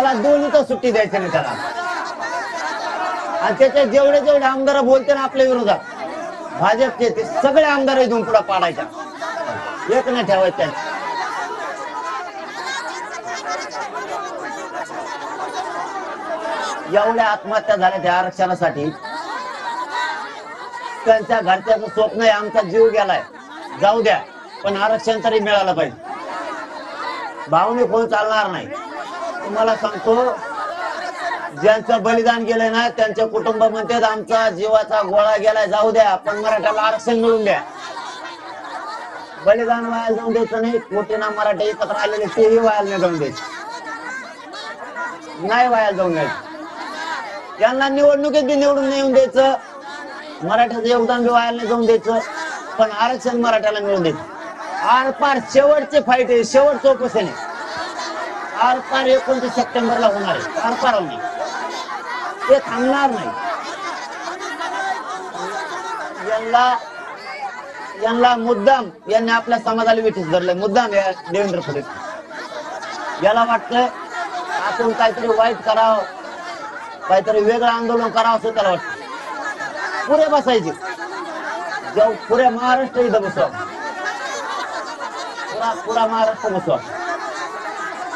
त्याला दोन्ही तर सुट्टी द्यायची नाही त्याला. आणि त्याचे जेवढे जेवढे आमदार बोलते ना आपल्या विरोधात भाजपचे, ते सगळे आमदार इथून पुढे पाडायच्या, एक नाही ठेवायचं. एवढ्या आत्महत्या झाल्या त्या आरक्षणासाठी. त्यांच्या घरच्याचं स्वप्न आहे आमचा जीव गेलाय, जाऊ द्या पण आरक्षण तरी मिळालं पाहिजे. भावने कोण चालणार नाही. तुम्हाला सांगतो, ज्यांचं बलिदान गेलंय ना त्यांचे कुटुंब म्हणतात आमचा जीवाचा गोळा गेलाय, जाऊ द्या पण मराठ्याला आरक्षण मिळून द्या. बलिदान व्हायला जाऊन द्यायचं नाही. कोटीना मराठे एकत्र आलेले तेही व्हायला नाही जाऊन द्यायचे, नाही व्हायला जाऊन द्यायचं. त्यांना निवडणुकीत बी निवडून नाही येऊन द्यायचं, मराठ्याचं योगदान बी व्हायला नाही जाऊन द्यायचं, पण आरक्षण मराठ्याला मिळून द्यायचं. आरपार शेवटचे फाईट आहे, शेवटचं उपोषण आहे. आरपार 29 सप्टेंबरला होणार आहे, आरपार होणार, ते थांबणार नाही. यांना मुद्दाम यांनी आपल्या समाजाला विठीस धरलंय, मुद्दाम या देवेंद्र फडणवीस याला वाटतंय आपण काहीतरी वाईट करावं, काहीतरी वेगळं आंदोलन करावं असं त्याला वाटतं. पुरे बसायचे, जेव्हा पुऱ्या महाराष्ट्र इथं बसवा, पुरा महाराष्ट्र बसवा,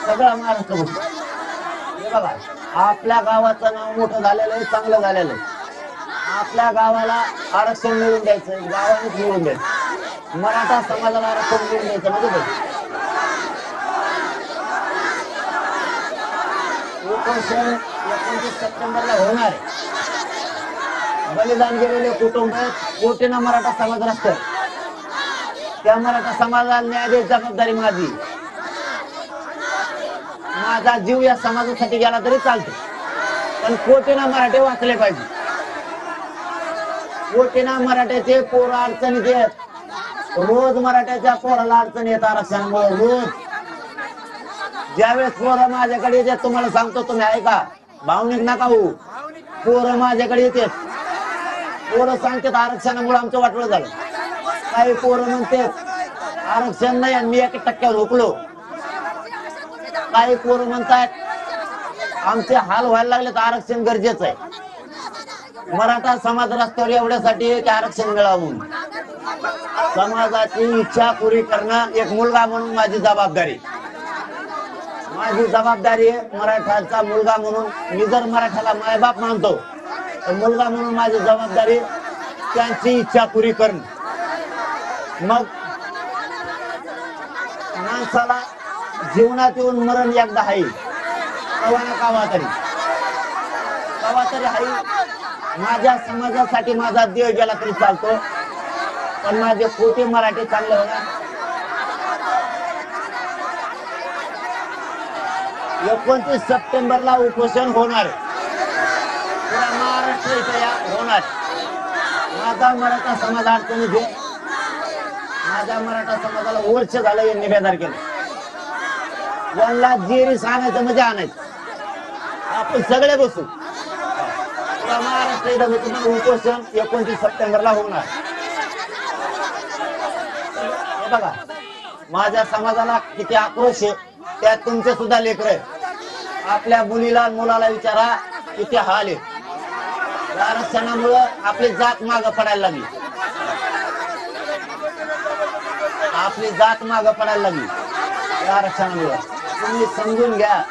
सगळा महाराष्ट्र बसवा. हे बघा, आपल्या गावाचं नाव मोठं झालेलं आहे, चांगलं झालेलं आहे. आपल्या गावाला आरक्षण मिळवून द्यायचं, गावानेच मिळवून द्यायचं. मराठा समाजाला आरक्षण मिळवून द्यायचं म्हणजे 29 सप्टेंबरला होणार आहे. बलिदान गेलेले कुटुंब कोटीना मराठा समाज असतं, त्या मराठा समाजाला न्याय द्यायची जबाबदारी माझी. माझा जीव या समाजासाठी गेला तरी चालतो, पण कोटीना मराठे वाचले पाहिजे. कोटीना मराठ्याचे पोर अडचणीत येत, रोज मराठ्याच्या पोराला अडचण येत आरक्षणामुळे. रोज ज्यावेळेस पोरं माझ्याकडे येतात, तुम्हाला सांगतो, तुम्ही ऐका, भावनिक नका होऊ. पोरं माझ्याकडे येतात, पोरं सांगतात आरक्षणामुळे आमचं वाटलं झालं. काही पोरं म्हणतात आरक्षण नाही आणि मी 1% झोपलो. काही पोरं म्हणतात आमचे हाल व्हायला लागले तर आरक्षण गरजेचं आहे. मराठा समाज रस्त्यावर एवढ्यासाठी की आरक्षण मिळावं म्हणून. समाजाची इच्छा पुरी करणं एक मुलगा म्हणून माझी जबाबदारी. माझी जबाबदारी आहे मराठाचा मुलगा म्हणून. मी जर मराठाला मायबाप मानतो तर मुलगा म्हणून माझी जबाबदारी त्यांची इच्छा पुरी करणं. मग माणसाला जीवनात येऊन मरण एकदा आहे, कवा ना कवा तरी आहे. माझ्या समाजासाठी माझा देह गेला तरी चालतो, पण माझे कोटी मराठी चांगले होणार. 29 सप्टेंबरला उपोषण होणार, पुरा महाराष्ट्र इथे होणार. माझा मराठा समाज अडचणीत आहे. माझ्या मराठा समाजाला वर्ष झालं यांनी बेदार केलं. यांना जेरीस आणायचं म्हणजे आणायचं, आपण सगळे बसू. महाराष्ट्र इथं उपोषण 29 सप्टेंबरला होणार. बघा, माझ्या समाजाला किती आक्रोश आहे, त्यात तुमचे सुद्धा लेकर आहे. आपल्या मुलीला मुलाला विचारा किती हाल आहे. आरक्षणामुळे आपली जात मागं पडायला लागली, आपली जात मागं पडायला लागली आरक्षणामुळे. तुम्ही समजून घ्या.